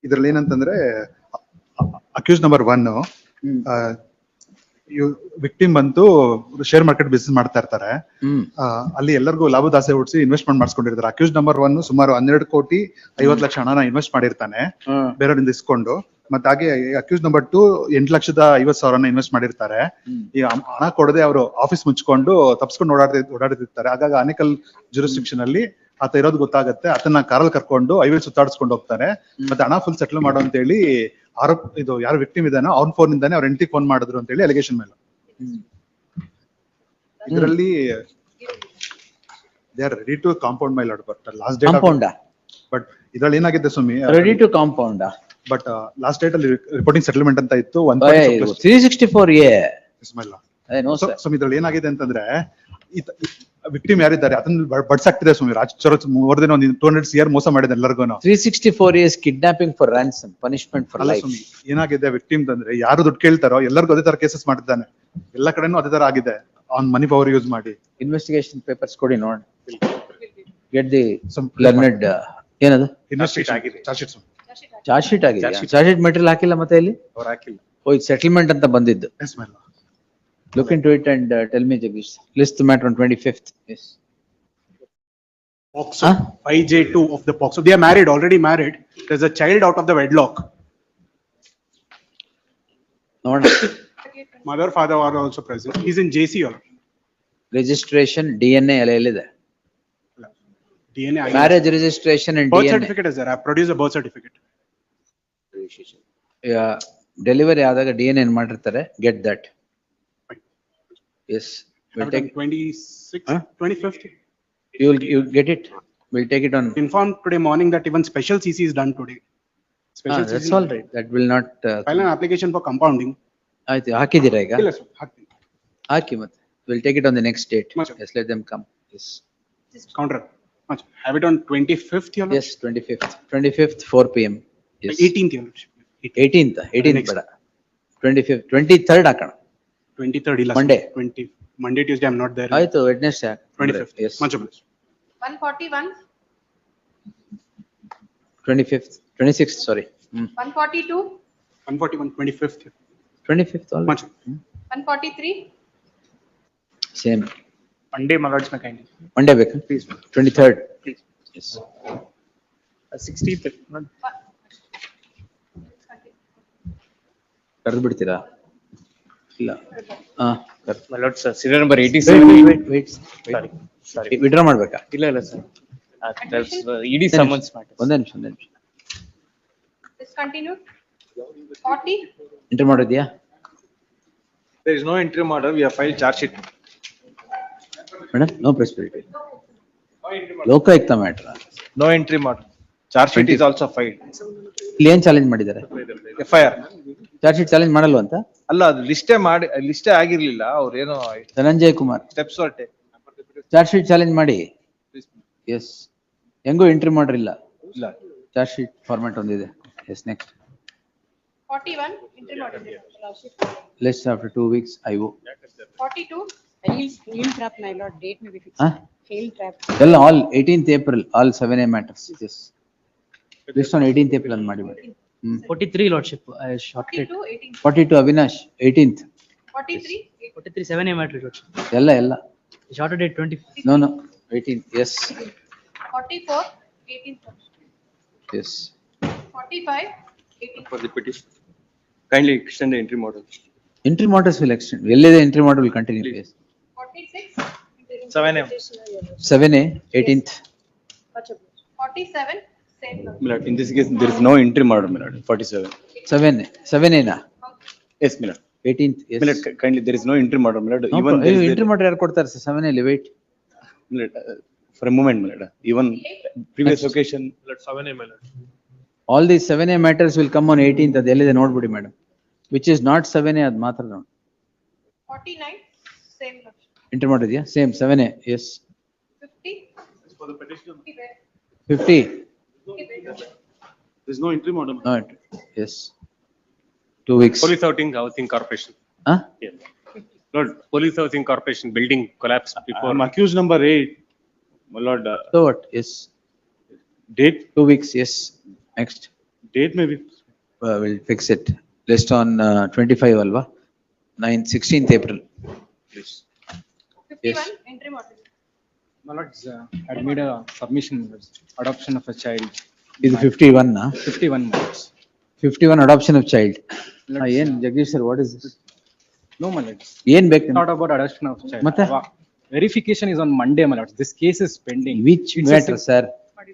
ಇದ್ರಲ್ಲಿ ಏನಂತಂದ್ರೆ accused number 1 victim ಬಂತು ಶೇರ್ ಮಾರ್ಕೆಟ್ ಬಿಸ್ನೆಸ್ ಮಾಡ್ತಾ ಇರ್ತಾರೆ. ಅಲ್ಲಿ ಎಲ್ಲರಿಗೂ ಲಾಭದಾಸೆ ಹುಡ್ಸಿ ಇನ್ವೆಸ್ಟ್ಮೆಂಟ್ ಮಾಡಿಸ್ಕೊಂಡಿರ್ತಾರೆ. ಅಕ್ಯೂಸ್ ನಂಬರ್ 1 ಸುಮಾರು 12 ಕೋಟಿ 50 ಲಕ್ಷ ಹಣನ ಇನ್ವೆಸ್ಟ್ ಮಾಡಿರ್ತಾನೆ ಬೇರೆಯವರಿಂದ ಇಸ್ಕೊಂಡು. ಮತ್ತೆ ಹಾಗೆ ಅಕ್ಯೂಸ್ ನಂಬರ್ 2 8,50,000 ಇನ್ವೆಸ್ಟ್ ಮಾಡಿರ್ತಾರೆ. ಈ ಹಣ ಕೊಡದೆ ಅವರು ಆಫೀಸ್ ಮುಚ್ಕೊಂಡು ತಪ್ಸ್ಕೊಂಡು ಓಡಾಡ್ತಿರ್ತಾರೆ. ಹಾಗಾಗಿ ಆನೇಕಲ್ ಜುರಿಸ್ಡಿಕ್ಷನ್ ಅಲ್ಲಿ ಆತ ಇರೋದು ಗೊತ್ತಾಗತ್ತೆ. ಆತನ ಕಾರಲ್ಲಿ ಕರ್ಕೊಂಡು ಹೈವೇ ಸುತ್ತಾಡಿಸ್ಕೊಂಡು ಹೋಗ್ತಾರೆ. ಮತ್ತೆ ಹಣ ಫುಲ್ ಸೆಟ್ಲ್ ಮಾಡು ಅಂತ ಹೇಳಿ ಆರೋಪ, ಇದು ಯಾರು ವಿಕ್ಟಿಮ್ ಇದಾನೋ ಅವ್ನ ಫೋನ್ ಇಂದಾನೆ ಅವ್ರ ಹೆಂಡತಿ ಫೋನ್ ಮಾಡಿದ್ರು ಅಂತ ಹೇಳಿ ಅಲಿಗೇಷನ್ ಮೇಲೆ. ಇದರಲ್ಲಿ they are ready to compound my lord, but last date but ಇದ್ರಲ್ಲಿ ಏನಾಗಿದೆ ಸ್ವಾಮಿ, ready to compound but last date ಅಲ್ಲಿ ರಿಪೋರ್ಟಿಂಗ್ ಸೆಟಲ್ಮೆಂಟ್ ಅಂತ ಇತ್ತು 364A. ಸ್ವಾಮಿ ಇದ್ರಲ್ಲಿ ಏನಾಗಿದೆ ಅಂತಂದ್ರೆ ವಿಕ್ಟಿಮ್ ಯಾರಿದ್ದಾರೆ ಅದನ್ನ ಬಡ್ಸಾಕ್ತಿದೆ ಸ್ವಾಮಿ. ರಾಜ್ ಮೋರ್ ದೆನ್ ಒಂದು 200 CR ಮೋಸ ಮಾಡಿದೆ ಎಲ್ಲರಿಗೂ. 364A is kidnapping for ransom, punishment for life. ಏನಾಗಿದೆ ವಿಕ್ಟಿಮ್ ಅಂದ್ರೆ ಯಾರು ದುಡ್ಡು ಕೇಳ್ತಾರೋ ಎಲ್ಲರಿಗೂ ಅದೇ ತರ ಕೇಸಸ್ ಮಾಡಿದ್ದಾನೆ. ಎಲ್ಲ ಕಡೆನೂ ಅದೇ ತರ ಆಗಿದೆ ಆನ್ ಮನಿ ಪವರ್ ಯೂಸ್ ಮಾಡಿ. ಇನ್ವೆಸ್ಟಿಗೇಷನ್ ಪೇಪರ್ಸ್ ಕೊಡಿ ನೋಡ್. ಗೆಟ್ ದಿ ಲರ್ನೆಡ್ ಏನದು ಚಾರ್ಜ್ ಶೀಟ್ ಆಗಿದೆ. ಚಾರ್ಜ್ ಶೀಟ್ ಮೆಟೀರಿಯಲ್ ಹಾಕಿಲ್ಲ ಮತ್ತೆ ಇಲ್ಲಿ ಅವ್ರು ಹಾಕಿಲ್ಲ. ಓ ಇದು ಸೆಟಲ್ಮೆಂಟ್ ಅಂತ ಬಂದಿದ್ದು. Look into it and tell me, Jagdish. List the matter on 25th. Yes. POCSO 5J2 of the POCSO. They are married, already married. There's a child out of the wedlock. No. Mother, father are also present. He's in JC or Registration, DNA ಎಲ್ಲ ಎಲ್ಲಿದೆ? DNA. Marriage registration and Birth DNA. certificate is there. I produced a birth certificate. Yeah, delivery ಆದಾಗ DNA ಏನ್ ಮಾಡಿರ್ತಾರೆ. Get that. Yes. We'll take 26th, Huh? 25th. you get it. We'll take it on. Informed today morning that even special CC is done today. Special That's all right. That will not. File an application for compounding. ಆಯ್ತು ಹಾಕಿದ್ದೀರಾ ಈಗ? ಇಲ್ಲ sir, ಹಾಕ್ತೀನಿ. ಹಾಕಿ ಮತ್ತೆ. We'll take it on the next date. Much. Yes, let them come. Yes. Counter. Much. Have it on 25th, your Yes, 25th. 25th, 4 PM. Yes. 18th, your lordship. 18th. 18th Next. ಬೇಡ. 25th, 23rd ಹಾಕೋಣ. 23rd, ಇಲ್ಲ sir. Monday. Monday, Tuesday, I'm not there. ಆಯ್ತು Wednesday ಹಾಕು. 25th. Yes. Much obliged. 141, 25th, 26th, sorry. 142, 141, 25th. 25th all. Much. 143, Same. Monday, my lords, may kindly. Monday ಬೇಕಾ? Please. 23rd. Please. Yes. 16th. ಕರೆದು ಬಿಡ್ತೀರಾ? ಇಲ್ಲ. My lords, serial number 87. Wait. Sorry. Withdraw ಮಾಡ್ಬೇಕಾ? ಇಲ್ಲ sir. That's ED summons matter. ಒಂದೇ ನಿಮಿಷ. discontinued. 40, entry ಮಾಡಿದ್ಯಾ? There is no interim order. We have filed charge sheet. Madam no prosperity. Lokayukta matter. No interim order. Charge sheet is also filed. ಇಲ್ಲಿ ಏನ್ challenge ಮಾಡಿದ್ದಾರೆ? FIR. Charge sheet challenge ಮಾಡಲ್ವ ಅಂತ? ಅಲ್ಲ ಅದು ಲಿಸ್ಟೇ ಆಗಿರ್ಲಿಲ್ಲ. ಅವ್ರು ಏನೋ ಧನಂಜಯ್ ಕುಮಾರ್ ಸ್ಟೆಪ್ಸ್ ಹೊರಟೆ. ಚಾರ್ಜ್ ಶೀಟ್ ಚಾಲೆಂಜ್ ಮಾಡಿ. ಎಸ್ ಹೆಂಗೂ ಎಂಟ್ರಿ ಮಾಡಿಲ್ಲ. ಇಲ್ಲ. ಚಾರ್ಜ್ ಶೀಟ್ ಫಾರ್ಮ್ಯಾಟ್ ಒಂದಿದೆ. Yes next 41, interim order, lordship. List after 2 weeks IO. 42, Failed trap, my lord, date may be fixed. Huh? Failed trap. ಎಲ್ಲ all 18th April all 7A matters. Yes. List on 18th April ಅಂತ ಮಾಡಿಬಿಡಿ. 43 lordship, shortcut. 42, 18, 42 Avinash 18th. 43, 43 7A matter lordship. ಎಲ್ಲ Shorter date 20. no 18th. Yes. 44, 18th, Yes. 45, 18th. For the petition, kindly extend the entry model. Entry models will extend. ಎಲ್ಲಿದೆ entry model will continue. Yes. 46, 7M. 7A 18th. 47, same. lordship. Milord, in this case, there is no entry model, Milord. 47. 7A na Yes, Milord. 18th. Yes. Milord, kindly, there is no entry model, Milord. No, Even there is entry model ಯಾರು ಕೊಡ್ತಾರೆ sir? 7A ಅಲ್ಲಿ wait. Milord, for a moment, Milord. Even previous Next. occasion. All these 7A matters will come on 18th. ಅದು ಎಲ್ಲಿದೆ ನೋಡ್ಬಿಡಿ madam. Which is not 7A ಅದು ಮಾತ್ರ ನೋಡಿ. 49, same. lordship. Entry ಮಾಡಿದ್ಯಾ? Same 7A. Yes. 50, 50. There is no entry model. Not. Yes. 2 weeks. Police Housing Housing Corporation. Huh? Yeah. Lord, Police Housing Corporation building collapsed before. I'm accused number 8. My lord, So what? Yes. date 2 weeks. Yes. Next. Date may be. We'll fix it. List on 25 alva, 16th April. Please. 51, interim order. My lords, had made a submission, my lords, adoption of a child. ಇದು 51 ನಾ? 51, my lords. 51 adoption of child. Let's- ಏನ್ Jagadish sir, what is this? No, my lords. ಏನ್ ಬೇಕು ನಿಮ್ಗೆ? Not about adoption of child. ಮತ್ತೆ? Verification is on Monday, my lords. This case is pending. Which It's a matter, sir?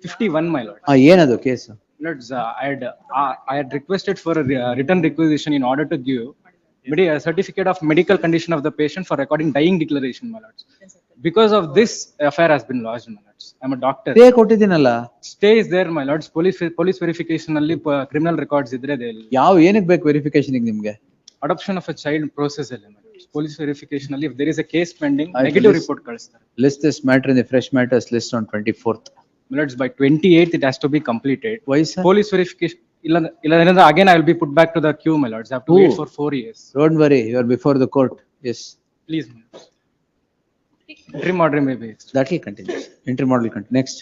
51, my lord. ಏನದು case? Lords, I had requested for a written requisition in order to give a certificate of medical condition of the patient for recording dying declaration, my lords. Because of this affair has been lodged, my lords. I'm a doctor. stay ಕೊಟ್ಟಿದ್ದೀನಲ್ಲ. Stay is there, my lords. Police verification ಅಲ್ಲಿ criminal records ಇದ್ರೆ ಏನಕ್ಕೆ ಬೇಕು verification ನಿಮ್ಗೆ? adoption of a child process ಅಲ್ಲಿ, my lords. Police verification ಅಲ್ಲಿ if there is a case pending, I negative list- report ಕಳಿಸ್ತಾರೆ. List this matter in the fresh matters list on 24th. My lords, by 28th it has to be completed. Why, sir? Police verification, ಇಲ್ಲ again I will be put back to the queue, my lords. I have to wait Who? for 4 years. Don't worry, you are before the court. Yes, Please, my lords. Interim order may be. that will continue. Interim model continue. Next.